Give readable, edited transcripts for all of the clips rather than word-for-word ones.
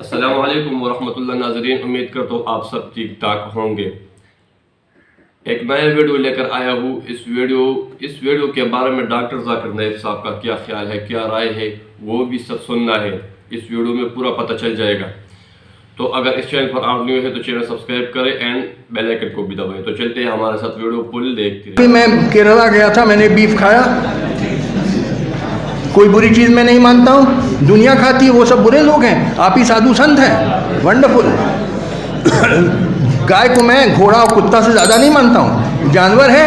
अस्सलामु अलैकुम वरहमतुल्लाह नाज़रीन, उम्मीद करता हूँ आप सब ठीक ठाक होंगे। एक नया वीडियो लेकर आया हूँ। इस वीडियो के बारे में डॉक्टर जाकिर नाइक साहब का क्या ख्याल है, क्या राय है, वो भी सब सुनना है। इस वीडियो में पूरा पता चल जाएगा। तो अगर इस चैनल पर आप न्यू है तो चैनल सब्सक्राइब करें एंड बेल आइकन को भी दबाएं। तो चलते हैं हमारे साथ वीडियो फुल देखते हैं। मैं केरला गया था, मैंने बीफ खाया, कोई बुरी चीज़ मैं नहीं मानता हूँ। दुनिया खाती है, वो सब बुरे लोग हैं, आप ही साधु संत हैं। वंडरफुल। गाय को मैं घोड़ा और कुत्ता से ज़्यादा नहीं मानता हूँ, जानवर है।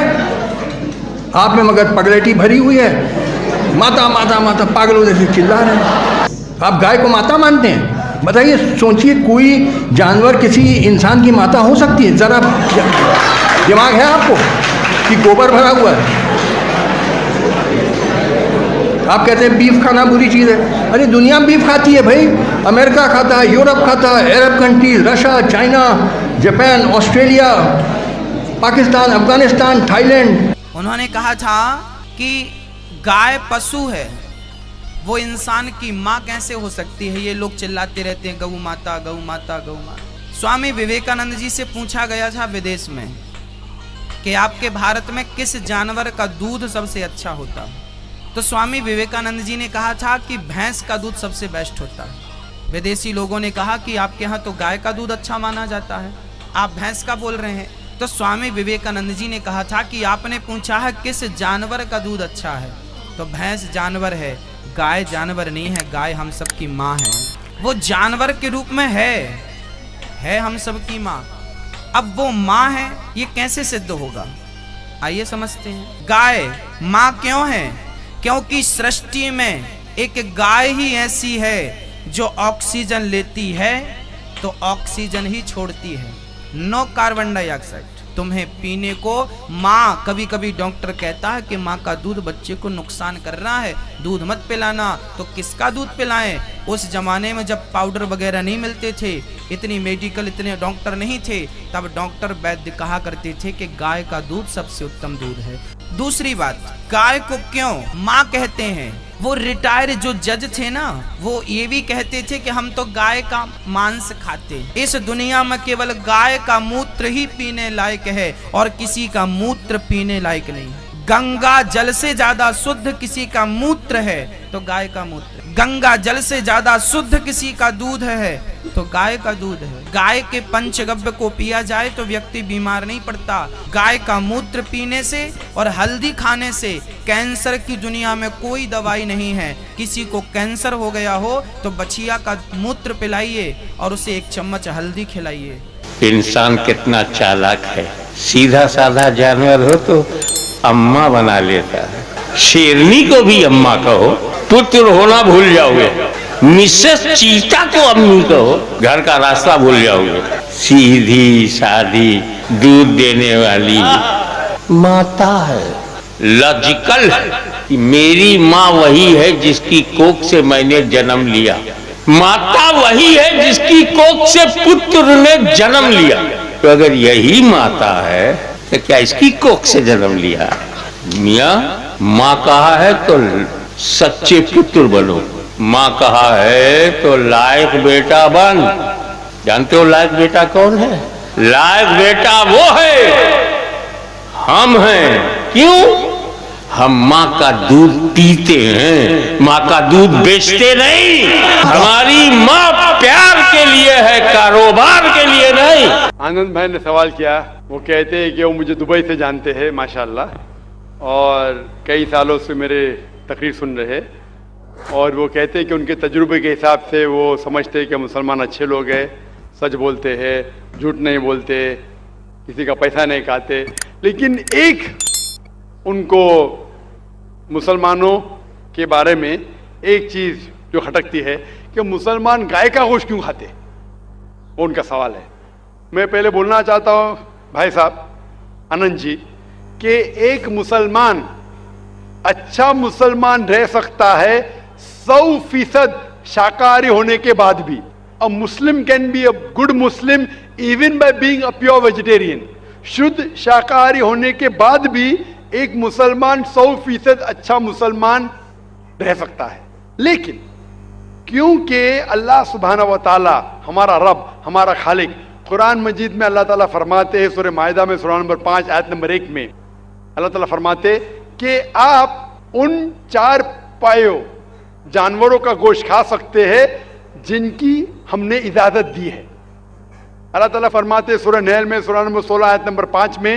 आप में मगर पगलेटी भरी हुई है, माता माता माता पागलों जैसे चिल्ला रहे हैं। आप गाय को माता मानते हैं? बताइए, सोचिए, कोई जानवर किसी इंसान की माता हो सकती है? ज़रा दिमाग है आपको कि गोबर भरा हुआ है? आप कहते हैं बीफ खाना बुरी चीज़ है। अरे दुनिया बीफ खाती है भाई। अमेरिका खाता है, यूरोप खाता है, अरब countries, Russia, China, Japan, Australia, Pakistan, Afghanistan, Thailand. उन्होंने कहा था कि गाय पशु है, वो इंसान की माँ कैसे हो सकती है? ये लोग चिल्लाते रहते हैं गौ माता गौ माता गौ माता। स्वामी विवेकानंद जी से पूछा गया था विदेश में कि आपके भारत में किस जानवर का दूध सबसे अच्छा होता है? तो स्वामी विवेकानंद जी ने कहा था कि भैंस का दूध सबसे बेस्ट होता है। विदेशी लोगों ने कहा कि आपके यहाँ तो गाय का दूध अच्छा माना जाता है, आप भैंस का बोल रहे हैं। तो स्वामी विवेकानंद जी ने कहा था कि आपने पूछा है किस जानवर का दूध अच्छा है, तो भैंस जानवर है, गाय जानवर नहीं है। गाय हम सब की माँ है, वो जानवर के रूप में है हम सब की माँ। अब वो माँ है, ये कैसे सिद्ध होगा? आइए समझते हैं। गाय माँ क्यों है? क्योंकि सृष्टि में एक गाय ही ऐसी है जो ऑक्सीजन लेती है तो ऑक्सीजन ही छोड़ती है, नो कार्बन डाइऑक्साइड। तुम्हें पीने को माँ, कभी कभी डॉक्टर कहता है कि माँ का दूध बच्चे को नुकसान कर रहा है, दूध मत पिलाना। तो किसका दूध पिलाएं? उस जमाने में जब पाउडर वगैरह नहीं मिलते थे, इतनी मेडिकल, इतने डॉक्टर नहीं थे, तब डॉक्टर वैद्य कहा करते थे कि गाय का दूध सबसे उत्तम दूध है। दूसरी बात, गाय को क्यों माँ कहते हैं? वो रिटायर जो जज थे ना, वो ये भी कहते थे कि हम तो गाय का मांस खाते हैं। इस दुनिया में केवल गाय का मूत्र ही पीने लायक है और किसी का मूत्र पीने लायक नहीं। गंगा जल से ज्यादा शुद्ध किसी का मूत्र है तो गाय का मूत्र, गंगा जल से ज्यादा शुद्ध किसी का दूध है तो गाय का दूध है। गाय के पंचगव्य को पिया जाए तो व्यक्ति बीमार नहीं पड़ता। गाय का मूत्र पीने से और हल्दी खाने से कैंसर की दुनिया में कोई दवाई नहीं है। किसी को कैंसर हो गया हो तो बछिया का मूत्र पिलाइए और उसे एक चम्मच हल्दी खिलाइए। इंसान कितना चालाक है, सीधा साधा जानवर हो तो अम्मा बना लेता है। शेरनी को भी अम्मा कहो, पुत्र होना भूल जाओगे। मिसेस चीता को अम्मी कहो, घर का रास्ता भूल जाओगे। सीधी सादी दूध देने वाली माता है। लॉजिकल कि मेरी माँ वही है जिसकी कोख से मैंने जन्म लिया, माता वही है जिसकी कोख से पुत्र ने जन्म लिया। तो अगर यही माता है तो क्या इसकी कोख से जन्म लिया? मियाँ, माँ कहा है तो सच्चे पुत्र बनो, माँ कहा है तो लायक बेटा बन। जानते हो लायक बेटा कौन है? लायक बेटा वो है, हम हैं। क्यों? हम माँ का दूध पीते हैं, माँ का दूध बेचते नहीं। हमारी माँ प्यार के लिए है, कारोबार के लिए नहीं। आनंद भाई ने सवाल किया, वो कहते हैं कि वो मुझे दुबई से जानते हैं माशाल्लाह, और कई सालों से मेरे तकरीर सुन रहे, और वो कहते हैं कि उनके तजुर्बे के हिसाब से वो समझते हैं कि मुसलमान अच्छे लोग हैं, सच बोलते हैं, झूठ नहीं बोलते, किसी का पैसा नहीं खाते। लेकिन एक उनको मुसलमानों के बारे में एक चीज़ जो खटकती है कि मुसलमान गाय का गोश्त क्यों खाते, वो उनका सवाल है। मैं पहले बोलना चाहता हूँ भाई साहब आनंद जी कि एक मुसलमान अच्छा मुसलमान रह सकता है 100% शाकाहारी होने के बाद भी। A Muslim can be a good Muslim even by being a pure vegetarian. शुद्ध शाकाहारी होने के बाद भी एक मुसलमान 100% अच्छा मुसलमान रह सकता है। लेकिन क्योंकि अल्लाह सुब्हानहू व तआला हमारा रब, हमारा खालिक, कुरान मजीद में अल्लाह ताला फरमाते हैं, सूरह माइदा में सूरा नंबर 5 आयत नंबर 1 में अल्लाह ताला फरमाते कि आप उन 4 पायों जानवरों का गोश्त खा सकते हैं जिनकी हमने इजाजत दी है। अल्लाह ताला फरमाते सूरह नहल में सूरा नंबर 16 आयत नंबर 5 में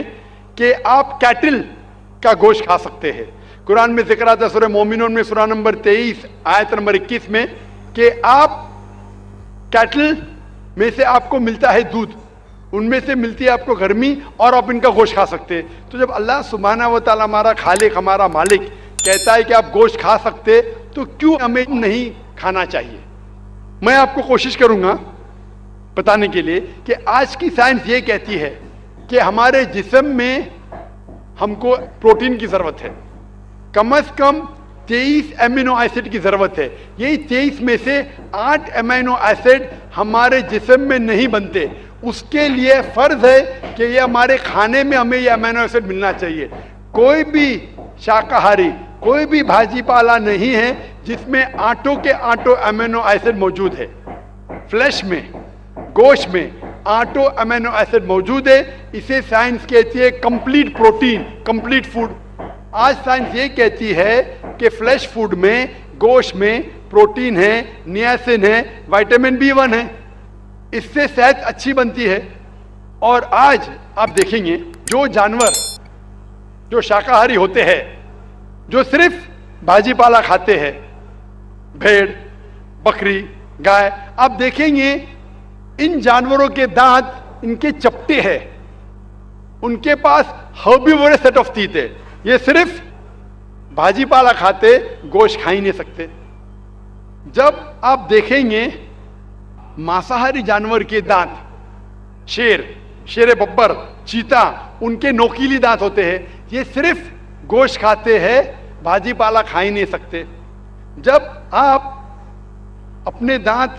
कि आप कैटल का गोश्त खा सकते हैं। कुरान में जिक्र आता है सूरह मोमिनून में सूरा नंबर 23 आयत नंबर 21 में कि आप कैटल में से आपको मिलता है दूध, उनमें से मिलती है आपको गर्मी और आप इनका गोश्त खा सकते हैं। तो जब अल्लाह सुब्हानहू व तआला हमारा खालिक, हमारा मालिक कहता है कि आप गोश्त खा सकते, तो क्यों हमें नहीं खाना चाहिए? मैं आपको कोशिश करूंगा बताने के लिए कि आज की साइंस ये कहती है कि हमारे जिस्म में हमको प्रोटीन की जरूरत है, कम से कम 23 एमिनो एसिड की जरूरत है। यही 23 में से 8 एमिनो एसिड हमारे जिस्म में नहीं बनते, उसके लिए फर्ज है कि ये हमारे खाने में हमें ये एमिनो एसिड मिलना चाहिए। कोई भी शाकाहारी, कोई भी भाजी पाला नहीं है जिसमें आटों के आटो एमिनो एसिड मौजूद है। फ्लैश में, गोश्त में आटो एमिनो एसिड मौजूद है। इसे साइंस कहती है कंप्लीट प्रोटीन, कंप्लीट फूड। आज साइंस ये कहती है कि फ्लैश फूड में, गोश्त में प्रोटीन है, नियासिन है, विटामिन B1 है, इससे सेहत अच्छी बनती है। और आज आप देखेंगे जो जानवर जो शाकाहारी होते हैं, जो सिर्फ भाजी पाला खाते हैं, भेड़, बकरी, गाय, आप देखेंगे इन जानवरों के दांत इनके चपटे हैं, उनके पास हर्बीवोरस सेट ऑफ टीथ है। ये सिर्फ भाजी पाला खाते, गोश्त खा ही नहीं सकते। जब आप देखेंगे मांसाहारी जानवर के दांत, शेर बब्बर, चीता, उनके नोकीली दांत होते हैं। ये सिर्फ गोश्त खाते हैं, भाजी पाला खा ही नहीं सकते। जब आप अपने दांत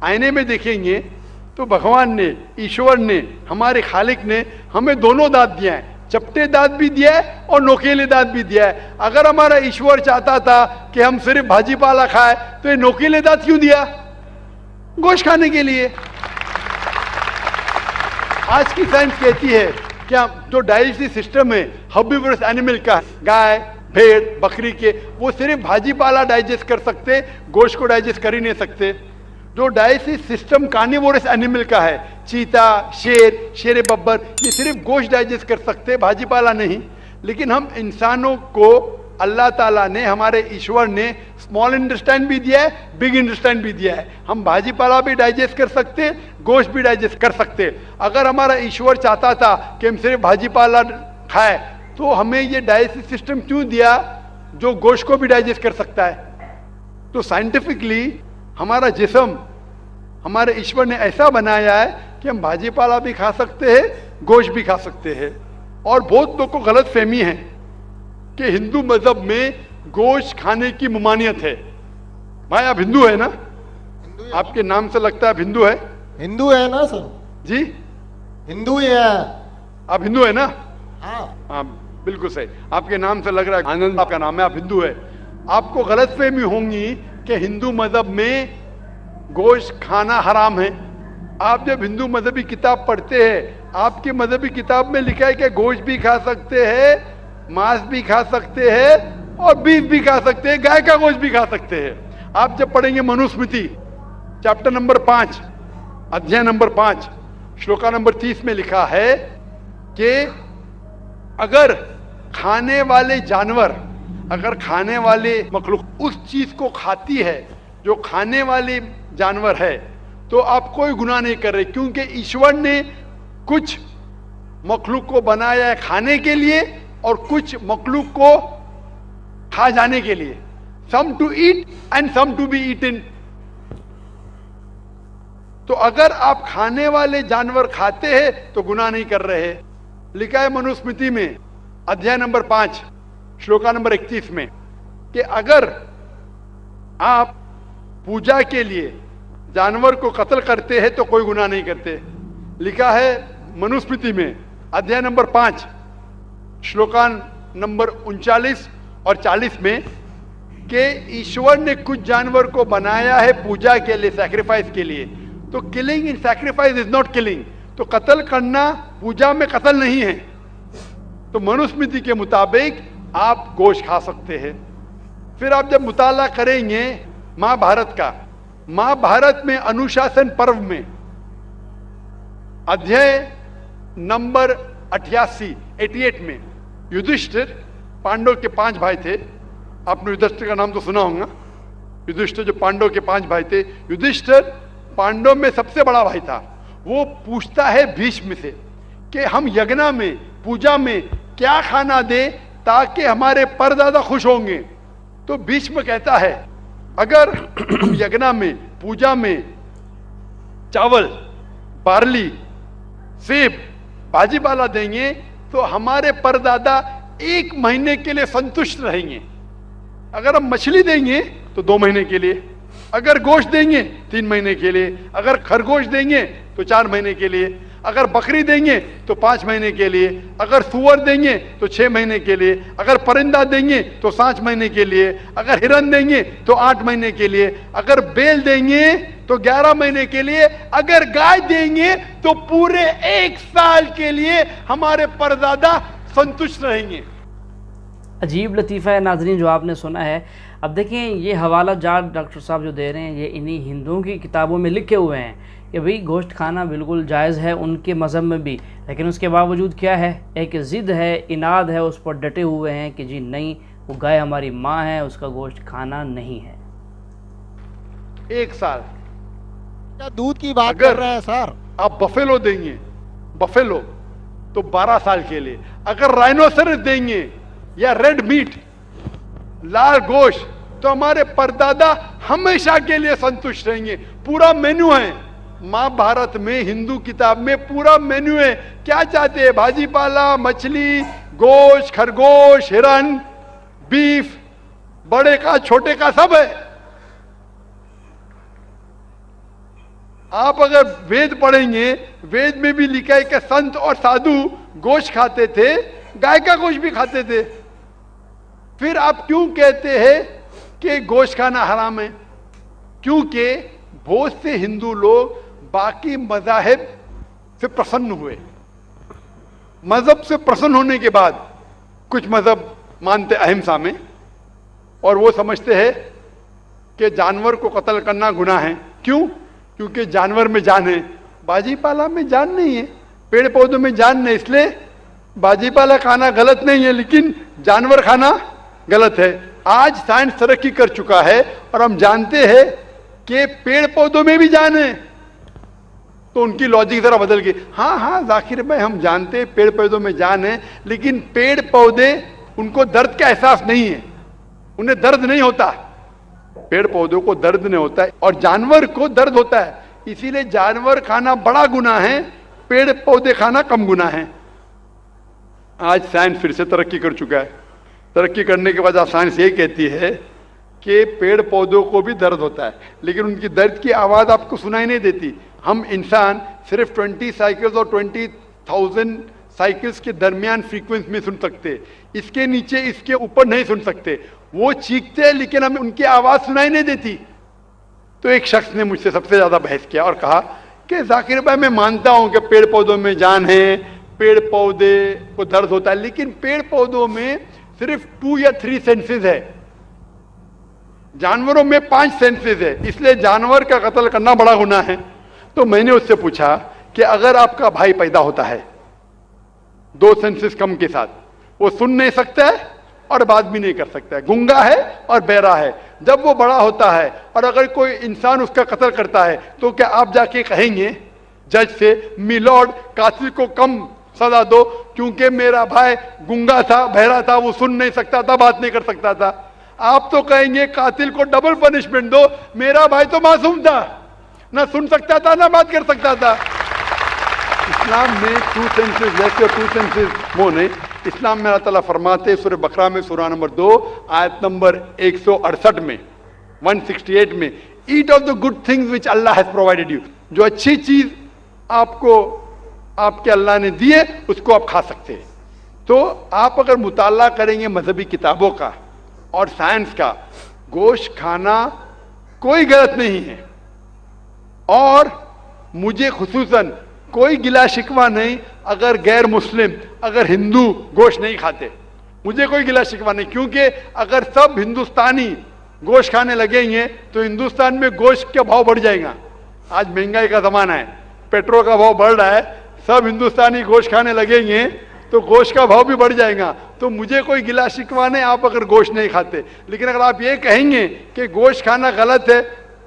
आईने में देखेंगे तो भगवान ने, ईश्वर ने, हमारे खालिक ने हमें दोनों दांत दिया है, चपटे दांत भी दिया है और नोकीले दांत भी दिया है। अगर हमारा ईश्वर चाहता था कि हम सिर्फ भाजी पाला खाए तो ये नोकीले दांत क्यों दिया? गोश्त खाने के लिए। आज की साइंस कहती है कि जो डाइजेस्टिव सिस्टम है हर्बीवोरस एनिमल का, गाय, भेड़, बकरी के, वो सिर्फ भाजी पाला डाइजेस्ट कर सकते, गोश्त को डाइजेस्ट कर ही नहीं सकते। जो डाइजेस्टिव सिस्टम कार्निवोरस एनिमल का है, चीता, शेर बब्बर, ये सिर्फ गोश्त डाइजेस्ट कर सकते, भाजी पाला नहीं। लेकिन हम इंसानों को अल्लाह ताला ने, हमारे ईश्वर ने स्मॉल इंटेस्टाइन भी दिया है, बिग इंटेस्टाइन भी दिया है। हम भाजी पाला भी डाइजेस्ट कर सकते, गोश्त भी डाइजेस्ट कर सकते। अगर हमारा ईश्वर चाहता था कि हम सिर्फ भाजी पाला खाए तो हमें ये डाइजेस्टिव सिस्टम क्यों दिया जो गोश्त को भी डाइजेस्ट कर सकता है? तो साइंटिफिकली हमारा जिस्म हमारे ईश्वर ने ऐसा बनाया है कि हम भाजी पाला भी खा सकते हैं, गोश्त भी खा सकते हैं। और बहुत लोगों को गलत फहमी है कि हिंदू मजहब में गोश्त खाने की ममानियत है। भाई आप हिंदू है ना? आपके नाम से लगता है आप हिंदू है। हिंदू है ना सर? जी हिंदू ही है। आप हिंदू है ना? हाँ बिल्कुल सही, आपके नाम से लग रहा है आनंद आपका नाम है, आप हिंदू है। आपको गलत फहमी होंगी कि हिंदू मजहब में गोश्त खाना हराम है। आप जब हिंदू मजहबी किताब पढ़ते हैं, आपकी मजहबी किताब में लिखा है कि गोश्त भी खा सकते हैं, मांस भी खा सकते हैं और बीफ भी खा सकते हैं, गाय का गोश्त भी खा सकते हैं। आप जब पढ़ेंगे मनुस्मृति चैप्टर नंबर 5 अध्याय नंबर 5 श्लोका नंबर 30 में लिखा है कि अगर खाने वाले जानवर, अगर खाने वाले मखलूक उस चीज को खाती है जो खाने वाले जानवर है, तो आप कोई गुनाह नहीं कर रहे, क्योंकि ईश्वर ने कुछ मखलूक को बनाया है खाने के लिए और कुछ मखलूक को खा जाने के लिए। Some to eat and some to be eaten. तो अगर आप खाने वाले जानवर खाते हैं तो गुनाह नहीं कर रहे। लिखा है मनुस्मृति में अध्याय नंबर 5 श्लोका नंबर 31 में कि अगर आप पूजा के लिए जानवर को कत्ल करते हैं तो कोई गुनाह नहीं करते। लिखा है मनुस्मृति में अध्याय नंबर 5 श्लोकान नंबर 39 और 40 में कि ईश्वर ने कुछ जानवर को बनाया है पूजा के लिए, सैक्रिफाइस के लिए, तो killing in sacrifice is not killing, तो कत्ल करना पूजा में कत्ल नहीं है। तो मनुस्मृति के मुताबिक आप गोश्त खा सकते हैं। फिर आप जब मुताला करेंगे महाभारत का, महाभारत में अनुशासन पर्व में अध्याय नंबर 88 में युधिष्ठिर, पांडव के 5 भाई थे, आपने युधिष्ठिर का नाम तो सुना होगा, युधिष्ठिर जो पांडव के 5 भाई थे, युधिष्ठिर पांडव में सबसे बड़ा भाई था। वो पूछता है भीष्म से कि हम यज्ञ में, पूजा में क्या खाना दें ताकि हमारे परदादा खुश होंगे। तो भीष्म कहता है अगर हम यज्ञ में, पूजा में चावल, बार्ली, सेब, भाजी पाला देंगे तो हमारे परदादा 1 महीने के लिए संतुष्ट रहेंगे। अगर हम मछली देंगे तो 2 महीने के लिए, अगर गोश्त देंगे 3 महीने के लिए, अगर खरगोश देंगे तो 4 महीने के लिए, अगर बकरी देंगे तो 5 महीने के लिए, अगर सुअर देंगे तो 6 महीने के लिए, अगर परिंदा देंगे तो 7 महीने के लिए, अगर हिरन देंगे तो 8 महीने के लिए, अगर बैल देंगे तो 11 महीने के लिए, अगर गाय देंगे तो पूरे 1 साल के लिए हमारे परदादा संतुष्ट रहेंगे। अजीब लतीफ़ा है नाज़रीन जो आपने सुना है। अब देखें ये हवाला जात डॉक्टर साहब जो दे रहे हैं ये इन्हीं हिंदुओं की किताबों में लिखे हुए हैं कि भाई गोश्त खाना बिल्कुल जायज़ है उनके मज़हब में भी, लेकिन उसके बावजूद क्या है, एक ज़िद है, इनाद है, उस पर डटे हुए हैं कि जी नहीं वो गाय हमारी माँ है, उसका गोश्त खाना नहीं है। 1 साल क्या दूध की बात कर रहे हैं सर? आप बफेलो देंगे, बफेलो तो 12 साल के लिए, अगर राइनोसरस देंगे या रेड मीट, लाल गोश्त, तो हमारे परदादा हमेशा के लिए संतुष्ट रहेंगे। पूरा मेन्यू है महाभारत में, हिंदू किताब में पूरा मेन्यू है। क्या चाहते हैं, भाजी पाला, मछली, गोश्त, खरगोश, हिरन, बीफ, बड़े का छोटे का सब है। आप अगर वेद पढ़ेंगे, वेद में भी लिखा है कि संत और साधु गोश्त खाते थे, गाय का गोश्त भी खाते थे। फिर आप क्यों कहते हैं कि गोश्त खाना हराम है? क्योंकि बहुत से हिंदू लोग बाकी मज़ाहिब से प्रसन्न हुए। मजहब से प्रसन्न होने के बाद कुछ मजहब मानते अहिंसा में, और वो समझते हैं कि जानवर को कत्ल करना गुनाह है। क्यों? क्योंकि जानवर में जान है, बाजी पाला में जान नहीं है, पेड़ पौधों में जान नहीं, इसलिए बाजी पाला खाना गलत नहीं है, लेकिन जानवर खाना गलत है। आज साइंस तरक्की कर चुका है और हम जानते हैं कि पेड़ पौधों में भी जान है, तो उनकी लॉजिक जरा बदल गई। हाँ जाकिर भाई, हम जानते हैं पेड़ पौधों में जान है, लेकिन पेड़ पौधे उनको दर्द का एहसास नहीं है, उन्हें दर्द नहीं होता, पेड़ पौधों को दर्द नहीं होता है, और जानवर को दर्द होता है। इसीलिए जानवर खाना बड़ा गुनाह है, पेड़ पौधे खाना कम गुनाह है। आज साइंस फिर से तरक्की कर चुका है। तरक्की करने के बाद साइंस ये कहती है कि पेड़ पौधों को भी दर्द होता है, लेकिन उनकी दर्द की आवाज़ आपको सुनाई नहीं देती। हम इंसान सिर्फ 20 साइकिल्स और 20,000 साइकिल्स के दरमियान फ्रीक्वेंसी में सुन सकते, इसके नीचे, इसके ऊपर नहीं सुन सकते। वो चीखते हैं लेकिन हमें उनकी आवाज़ सुनाई नहीं देती। तो एक शख्स ने मुझसे सबसे ज़्यादा बहस किया और कहा कि जाकिर भाई, मैं मानता हूं कि पेड़ पौधों में जान है, पेड़ पौधे को दर्द होता है, लेकिन पेड़ पौधों में सिर्फ 2 या 3 सेंसेस है, जानवरों में 5 सेंसेस है, इसलिए जानवर का कत्ल करना बड़ा गुनाह है। तो मैंने उससे पूछा कि अगर आपका भाई पैदा होता है 2 सेंसेस कम के साथ, वो सुन नहीं सकता है और बात भी नहीं कर सकता है, गूंगा है और बहरा है, जब वो बड़ा होता है और अगर कोई इंसान उसका कत्ल करता है, तो क्या आप जाके कहेंगे जज से, मिलॉर्ड कातिल को कम सजा दो क्योंकि मेरा भाई गूंगा था, बहरा था, वो सुन नहीं सकता था, बात नहीं कर सकता था? आप तो कहेंगे कातिल को डबल पनिशमेंट दो, मेरा भाई तो मासूम था, ना सुन सकता था ना बात कर सकता था। इस्लाम में 2 सेंसेस लेस और 2 सेंसेस मोर नहीं। इस्लाम में अल्लाह ताला फरमाते सूरह बकरा में सूरह नंबर 2 आयत नंबर 168 में, 168 में, eat of the good things which Allah has provided you, जो अच्छी चीज आपको आपके अल्लाह ने दिए उसको आप खा सकते हैं। तो आप अगर मुताला करेंगे मजहबी किताबों का और साइंस का, गोश्त खाना कोई गलत नहीं है और मुझे खुसूसन कोई गिला शिकवा नहीं अगर गैर मुस्लिम, अगर हिंदू गोश्त नहीं खाते, मुझे कोई गिला शिकवा नहीं, क्योंकि अगर सब हिंदुस्तानी गोश्त खाने लगेंगे तो हिंदुस्तान में गोश्त का भाव बढ़ जाएगा। आज महंगाई का ज़माना है, पेट्रोल का भाव बढ़ रहा है, सब हिंदुस्तानी गोश्त खाने लगेंगे तो गोश्त का भाव भी बढ़ जाएगा। तो मुझे कोई गिला शिकवा नहीं आप अगर गोश्त नहीं खाते, लेकिन अगर आप ये कहेंगे कि गोश्त खाना गलत है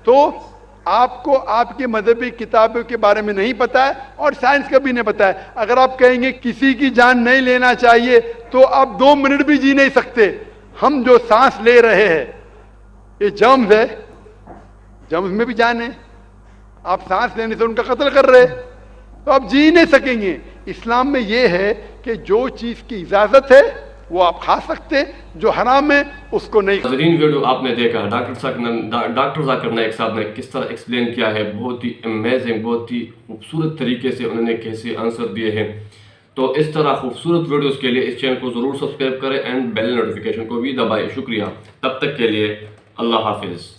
तो आपको आपकी मजहबी किताबों के बारे में नहीं पता है और साइंस का भी नहीं पता है। अगर आप कहेंगे किसी की जान नहीं लेना चाहिए तो आप 2 मिनट भी जी नहीं सकते। हम जो सांस ले रहे हैं ये जर्म्स है, जर्म्स में भी जान है, आप सांस लेने से उनका कत्ल कर रहे हैं तो आप जी नहीं सकेंगे। इस्लाम में यह है कि जो चीज की इजाजत है वो आप खा सकते हैं, जो हराम है उसको नहीं। नाज़रीन, वीडियो आपने देखा, डॉक्टर जाकिर नाइक साहब ने किस तरह एक्सप्लेन किया है, बहुत ही अमेजिंग, बहुत ही खूबसूरत तरीके से उन्होंने कैसे आंसर दिए हैं। तो इस तरह खूबसूरत वीडियोस के लिए इस चैनल को ज़रूर सब्सक्राइब करें एंड बेल नोटिफिकेशन को भी दबाएं। शुक्रिया, तब तक के लिए अल्लाह हाफिज़।